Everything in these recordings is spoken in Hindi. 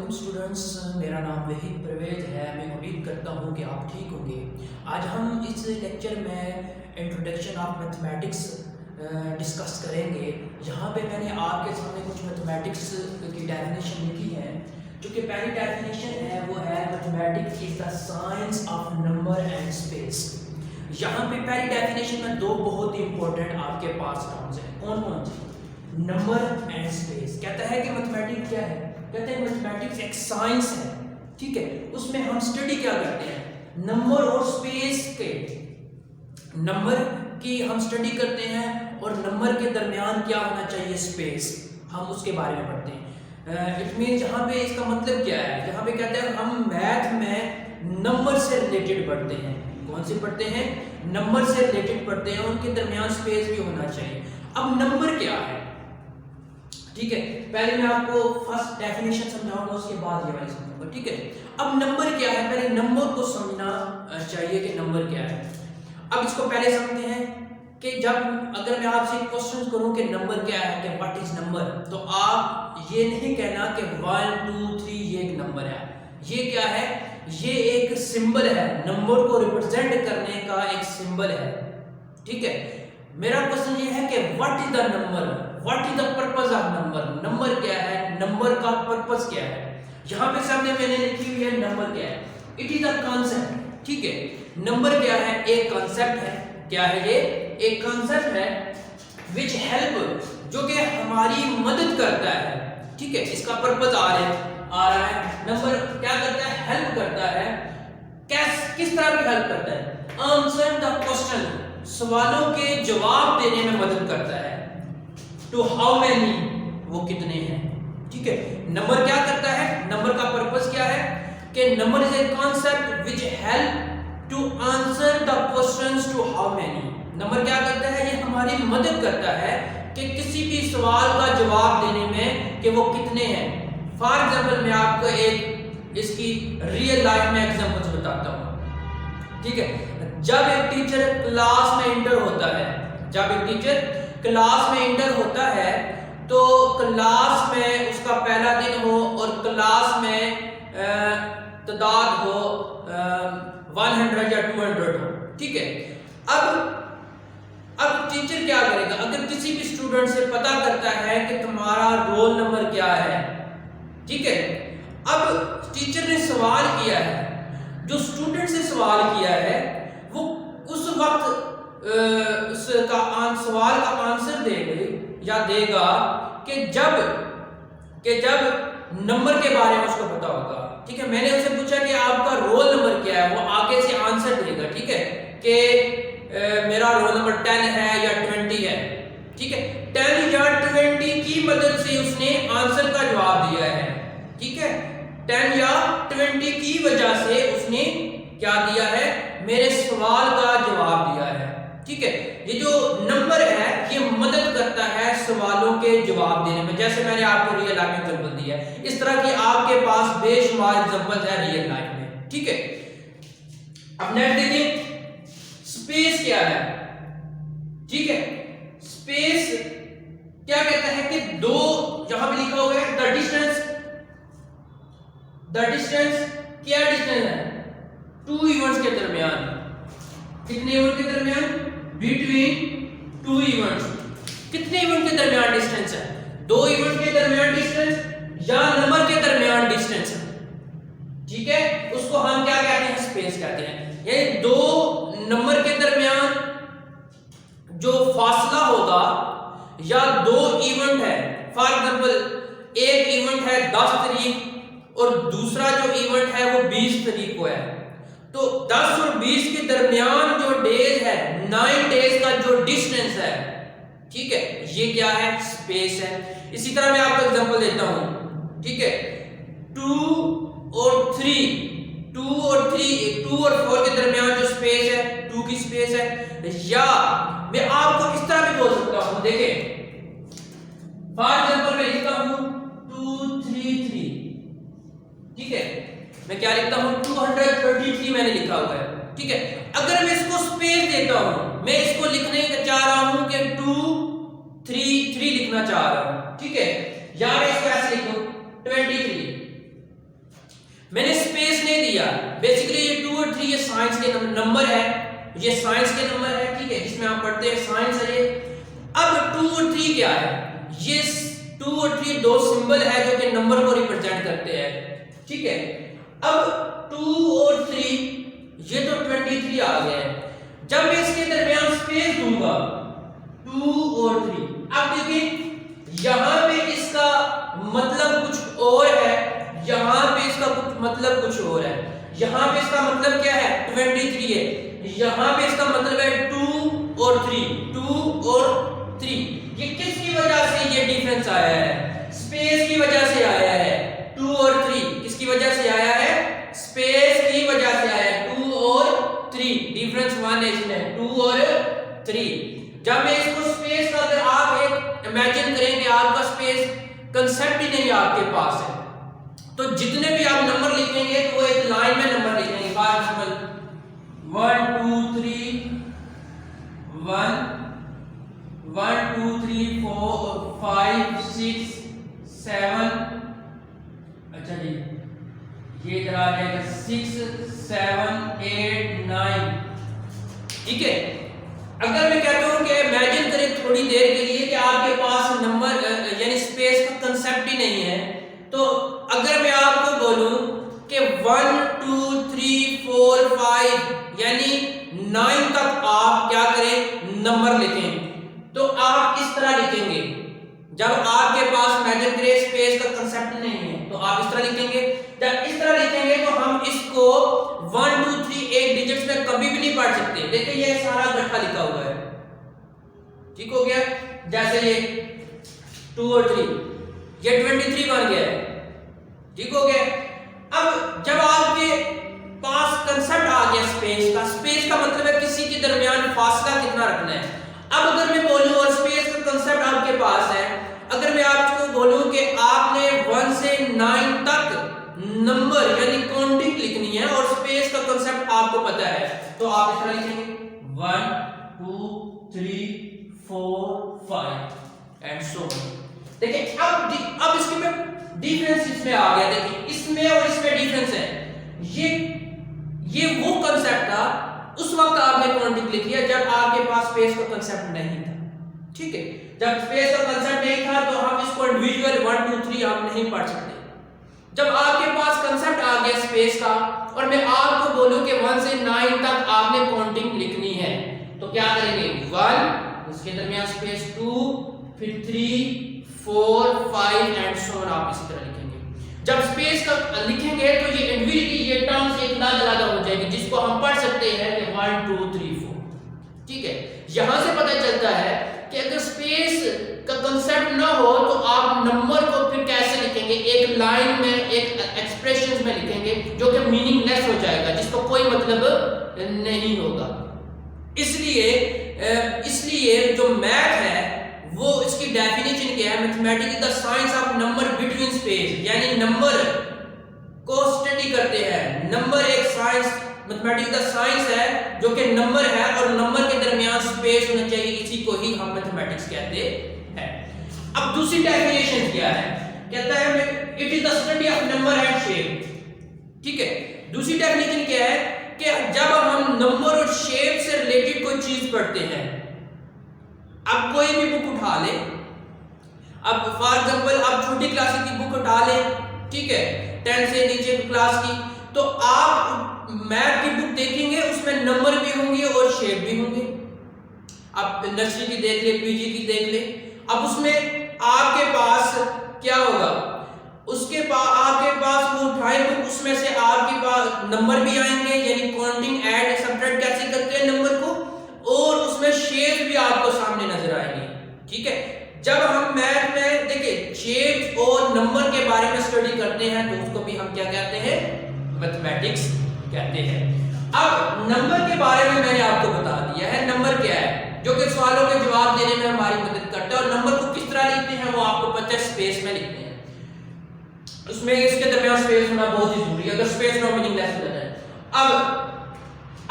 वालेकुम स्टूडेंट्स, मेरा नाम वहीद परवेज है। मैं उम्मीद करता हूँ कि आप ठीक होंगे। आज हम इस लेक्चर में इंट्रोडक्शन ऑफ मैथमेटिक्स डिस्कस करेंगे। यहाँ पे मैंने आपके सामने कुछ मैथमेटिक्स की डेफिनेशन लिखी है। जो कि पहली डेफिनेशन है वो है mathematics is the science of number and space. यहाँ पे पहली डेफिनेशन में दो बहुत ही इंपॉर्टेंट आपके पास टर्म्स हैं। कौन कौन से? Number and space. कहता है कि मैथमेटिक्स क्या है? कहते हैं मैथमेटिक्स एक साइंस है, ठीक है। उसमें हम स्टडी क्या करते हैं? नंबर और स्पेस के, नंबर की हम स्टडी करते हैं और नंबर के दरमियान क्या होना चाहिए, स्पेस, हम उसके बारे में पढ़ते हैं। इट मीन यहाँ पे इसका मतलब क्या है? यहाँ पे कहते हैं हम मैथ में नंबर से रिलेटेड पढ़ते हैं। कौन से पढ़ते हैं? नंबर से रिलेटेड पढ़ते हैं, उनके दरमियान स्पेस भी होना चाहिए। अब नंबर क्या है, ठीक है। पहले मैं आपको फर्स्ट डेफिनेशन समझाऊंगा, उसके बाद ये वाली समझाऊंगा, ठीक है। अब नंबर क्या है, पहले नंबर को समझना चाहिए कि नंबर क्या है। अब इसको पहले समझते हैं कि जब अगर मैं आपसे क्वेश्चन करूं कि नंबर क्या है, कि व्हाट इज नंबर, तो आप ये नहीं कहना कि 1 2 3 ये एक नंबर है। ये क्या है? ये एक सिंबल है, नंबर को रिप्रेजेंट करने का एक सिंबल है, ठीक है। मेरा क्वेश्चन ये है कि what is the number, what is the purpose of number. Number क्या है, नंबर का पर्पस क्या है। यहाँ पे सामने मैंने लिखी हुई है नंबर क्या है। इट इज अ कांसेप्ट, ठीक है। नंबर क्या है? एक कांसेप्ट है। क्या है ये? एक कांसेप्ट है विच हेल्प, जो कि हमारी मदद करता है, ठीक है। इसका पर्पस आ रहा है। नंबर क्या करता है? हेल्प करता है। किस तरह की हेल्प करता है? आंसर द क्वेश्चन, सवालों के जवाब देने में मदद करता है। टू हाउ मैनी, वो कितने हैं, ठीक है। नंबर क्या करता है? नंबर का पर्पस क्या है? कि number is a concept which help to answer the questions to how many. Number क्या करता है? ये हमारी मदद करता है कि किसी भी सवाल का जवाब देने में कि वो कितने हैं। फॉर एग्जाम्पल मैं आपको एक इसकी रियल लाइफ में एग्जाम्पल्स बताता हूँ, ठीक है। जब एक टीचर क्लास में इंटर होता है, जब एक टीचर क्लास में इंटर होता है, तो क्लास में उसका पहला दिन हो और क्लास में तादाद हो 100 या 200 हो, ठीक है। अब टीचर क्या करेगा? अगर किसी भी स्टूडेंट से पता करता है कि तुम्हारा रोल नंबर क्या है, ठीक है। अब टीचर ने सवाल किया है, जो स्टूडेंट से सवाल किया है वो उस वक्त सवाल का आंसर देगा कि जब नंबर के बारे में उसको पता होगा, ठीक है। मैंने उससे पूछा कि आपका रोल नंबर क्या है, वो आगे से आंसर देगा, ठीक है, कि मेरा रोल नंबर 10 है या 20 है, ठीक है। 10 या 20 की मदद से उसने आंसर का जवाब दिया है, ठीक है। 10 या 20 की वजह से उसने क्या दिया है? मेरे सवाल का जवाब दिया है, ठीक है। ये जो नंबर है ये मदद करता है सवालों के जवाब देने में। जैसे मैंने आपको रियल लाइफ में एग्जांपल दिया है, इस तरह की आपके पास बेशुमार एग्जांपल है रियल लाइफ में, ठीक है। अब नेक्स्ट देखिए, स्पेस क्या है, ठीक है। स्पेस क्या कहता है कि दो, यहां पे लिखा हुआ है द डिस्टेंस क्या डिस्टेंस है? 2 इवेंट्स के दरमियान। कितने इवेंट के दरमियान? Between 2 events. कितने इवेंट के दरमियान डिस्टेंस है? 2 इवेंट के दरमियान डिस्टेंस या नंबर के दरमियान डिस्टेंस है, ठीक है। उसको हम क्या कहते हैं? स्पेस कहते हैं। ये 2 नंबर के दरमियान जो फासला होगा या 2 इवेंट है, फॉर एग्जांपल एक इवेंट है 10 तारीख और दूसरा जो इवेंट है वो 20 तारीख को है, तो 10 और 20 के दरमियान जो डेज है, 9 डेज का जो डिस्टेंस है, ठीक है, ये क्या है? स्पेस है। इसी तरह मैं आपको एग्जांपल देता हूं, ठीक है। 2 और 4 के दरमियान जो स्पेस है, 2 की स्पेस है। या मैं आपको इस तरह भी बोल सकता हूं, देखिए फॉर एग्जांपल मैं लिखता हूं 2 3 3, ठीक है। मैं क्या लिखता हूं? 233 मैंने लिखा हुआ है, ठीक है। अगर मैं इसको स्पेस देता हूं, मैं इसको लिखने चाह रहा हूं कि 2 3 3 लिखना चाह रहा हूं, ठीक है। या मैं इसको ऐसे लिखूं 23, मैंने स्पेस नहीं दिया। बेसिकली ये 2 और 3 ये साइंस के नंबर है, ये साइंस के नंबर है, ठीक है, जिसमें आप पढ़ते हैं साइंस है ये। अब 2 और 3 क्या है? ये 2 और 3 दो सिंबल है जो कि नंबर को रिप्रेजेंट करते हैं, ठीक है। अब 2 और 3 ये तो 23 आ गया है। जब मैं इसके दरमियान स्पेस दूंगा 2 और 3, अब देखिए यहां पे इसका मतलब कुछ और है, यहां पे इसका मतलब कुछ और है। यहां पे इसका मतलब क्या है? 23 है। यहां पे इसका मतलब है 2 और 3, 2 और 3। ये किसकी वजह से ये डिफरेंस आया है? स्पेस की वजह से आया है। 2 और 3 किसकी वजह से आया है? स्पेस की वजह से आया है। 2 और 3 डिफरेंस 1 है इसमें, 2 और 3। जब मैं इसको स्पेस का, अगर आप एक इमेजिन करेंगे आपका स्पेस कंसेप्ट ही नहीं आपके पास है, तो जितने भी आप नंबर लिखेंगे तो वो एक लाइन में नंबर लिखेंगे। फॉर एग्जांपल 1 2 3 1 1 2 3 4 5 6 7, अच्छा जी ये इधर आ जाएगा 6 7 8 9, ठीक है। अगर मैं कहता हूं कि इमेजिन करें थोड़ी देर के लिए कि आपके पास नंबर यानी स्पेस का कंसेप्ट ही नहीं है, तो अगर मैं आपको बोलूं कि 1 2 3 4 5 यानी 9 तक आप क्या करें? नंबर लिखें, तो आप इस तरह लिखेंगे। जब आपके पास इमेजिन करें स्पेस का कंसेप्ट नहीं है तो आप इस तरह लिखेंगे। जब इस तरह लिखेंगे तो हम इसको 1 2 3 एक डिजिट्स में कभी भी नहीं पढ़ सकते। देखिए ये सारा गट्ठा लिखा हुआ है, ठीक हो गया। जैसे ये 2 और 3 ये 23 बन गया है, ठीक हो गया। अब जब आपके पास कंसेप्ट आ गया स्पेस का, स्पेस का मतलब है किसी के दरमियान फासला कितना रखना है। अब अगर मैं बोलूं और स्पेस का कंसेप्ट आपके पास है, अगर मैं आपको बोलूं कि आपने 1 से 9 तक नंबर यानी काउंटिंग लिखनी है और स्पेस का कंसेप्ट आपको पता है, तो आप इस तरह लिखेंगे 1 2 3 4 5 एंड सो ऑन। देखिए अब इसके में डिफरेंस इसमें आ गया। देखिए इसमें और इसमें डिफरेंस है। ये वो कंसेप्ट था उस वक्त आपने काउंटिंग लिखी है जब आपके पास स्पेस का कंसेप्ट नहीं था, ठीक है। जब स्पेस का कंसेप्ट नहीं था तो हम इसको इंडिविजुअल 1 2 3 आप नहीं पढ़ सकते। जब आपके पास कंसेप्ट आ गया स्पेस का और मैं आपको बोलूं कि 1 से 9 तक आपने काउंटिंग लिखनी है, तो क्या करेंगे? 1 उसके दरमियान स्पेस 2 फिर 3 4 5 एंड सो ऑन, आप इसी तरह लिखेंगे। जब स्पेस का लिखेंगे तो ये इंडिविजुअली ये टर्म्स एक अलग हो जाएगी जिसको हम पढ़ सकते हैं कि 1 2 3 4, ठीक है। यहां से पता चलता है कि अगर स्पेस का कंसेप्ट ना हो तो आप नंबर को फिर कैसे लिखेंगे? एक लाइन में, एक एक्सप्रेशंस में लिखेंगे जो कि मीनिंगलेस हो जाएगा, जिसको कोई मतलब नहीं होगा। इसलिए जो मैथ है वो इसकी डेफिनेशन क्या है? Mathematics is the science of number between space, यानी नंबर को स्टडी करते हैं। नंबर एक साइंस, मैथमेटिक्स द साइंस है जो कि नंबर है और नंबर के दरमियान स्पेस होना चाहिए, इसी को ही हम मैथमेटिक्स कहते हैं। अब दूसरी डेफिनेशन क्या है? कहता है it is the study of number and shape, ठीक है। दूसरी डेफिनेशन क्या है कि जब हम नंबर और शेप से रिलेटेड कोई चीज पढ़ते हैं, अब कोई भी बुक उठा ले, अब फॉर एग्जांपल आप छोटी क्लास की बुक उठा ले, ठीक है, 10 से नीचे की क्लास की, तो आप मैथ की बुक देखेंगे उसमें नंबर भी होंगे और शेप भी होंगे। आप नर्सरी की देख ले, पीजी की देख ले, अब उसमें आपके पास क्या होगा? आपके पास वो उठाए बुक, उसमें से आपके पास नंबर भी आएंगे, यानी काउंटिंग ऐड सब्ट्रैक्ट कैसे करते हैं नंबर को, और उसमें शेप भी आपको सामने नजर आएंगे, ठीक है। जब हम मैथ में देखिए शेप और नंबर के बारे में स्टडी करते हैं तो उसको भी हम क्या कहते हैं? मैथमेटिक्स कहते हैं। अब नंबर के बारे में मैंने आपको बता दिया है, नंबर क्या है, जो कि सवालों के जवाब देने में हमारी मदद करता है। और नंबर को किस तरह लिखते हैं वो आपको पता है, स्पेस में लिखते हैं। उसमें इसके दरमियान स्पेस होना बहुत ही जरूरी है, अगर स्पेस ना मीनिंगलेस हो जाता है।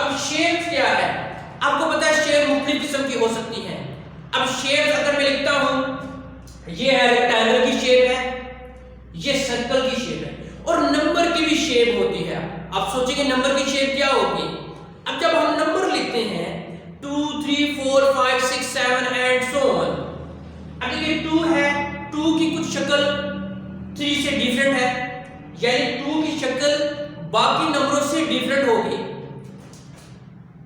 अब शेप क्या है? आपको पता है शेप मुख्तलिफ किस्म की हो सकती है। अब शेप अगर मैं लिखता हूं, ये है रेक्टेंगल की शेप है, ये सर्कल की शेप है। और नंबर की भी शेप होती है। आप सोचेंगे नंबर की शेप क्या होगी? अब जब हम नंबर लिखते हैं 2 3 4 5 6 7 एंड सो ऑन, अब देखिए 2 है, 2 की कुछ शक्ल 3 से डिफरेंट है, यानी 2 की शक्ल बाकी नंबरों से डिफरेंट होगी,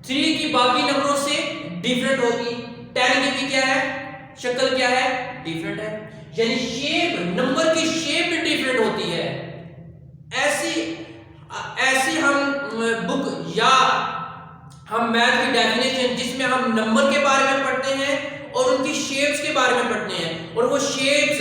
3 की बाकी नंबरों से डिफरेंट होगी, 10 की भी क्या है, शक्ल क्या है, डिफरेंट है, यानी शेप, नंबर की शेप भी डिफरेंट होती है। ऐसी हम बुक या हम मैथ की डेफिनेशन जिसमें हम नंबर के बारे में पढ़ते हैं और उनकी शेप्स के बारे में पढ़ते हैं, और वो शेप्स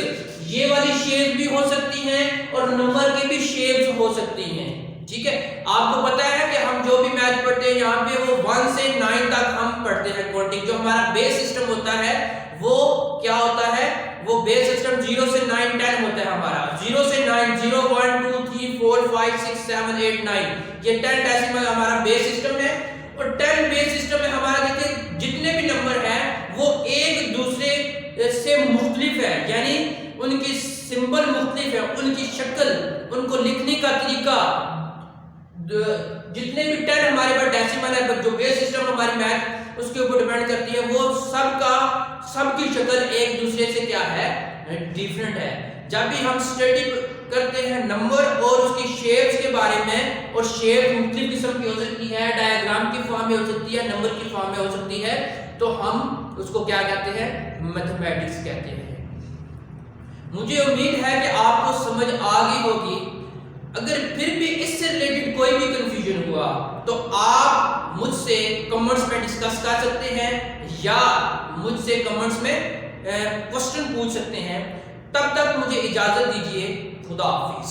ये वाली शेप भी हो सकती हैं और नंबर की भी शेप्स हो सकती हैं। ठीक है, आपको पता है कि हम जो भी मैथ पढ़ते हैं यहाँ पे वो 1 से 9 तक हम पढ़ते हैं काउंटिंग। जो हमारा बेस सिस्टम होता है वो क्या होता है, वो बेस सिस्टम 0 से 9 10 होता है हमारा, 0 से 9 0 1 2 3 4 5 6 7 8 9, ये 10 डेसिमल हमारा बेस सिस्टम है। और 10 बेस सिस्टम में हमारा देखिए जितने भी नंबर हैं वो एक दूसरे से मुख्तलिफ है, यानी उनकी सिंबल मुख्तलिफ है, उनकी शक्ल, उनको लिखने का तरीका, जितने भी 10 हमारे पास डेसिमल है, जो बेस सिस्टम हमारी मैथ उसके ऊपर डिपेंड करती है, वो सबकी शक्ल एक दूसरे से क्या है, डिफरेंट है। जब भी हम स्टडी करते हैं नंबर और उसकी शेप्स के बारे में, और शेप मुख्तलिफ किस्म की हो सकती है, डायग्राम की फॉर्म में हो सकती है, नंबर की फॉर्म में हो सकती है, तो हम उसको क्या कहते हैं, मैथमेटिक्स कहते हैं। मुझे उम्मीद है कि आपको समझ आ गई होगी। अगर फिर भी इससे रिलेटेड कोई भी कंफ्यूजन हुआ तो आप मुझसे कमेंट्स में डिस्कस कर सकते हैं या मुझसे कमेंट्स में क्वेश्चन पूछ सकते हैं। तब तक मुझे इजाजत दीजिए। खुदा हाफिज।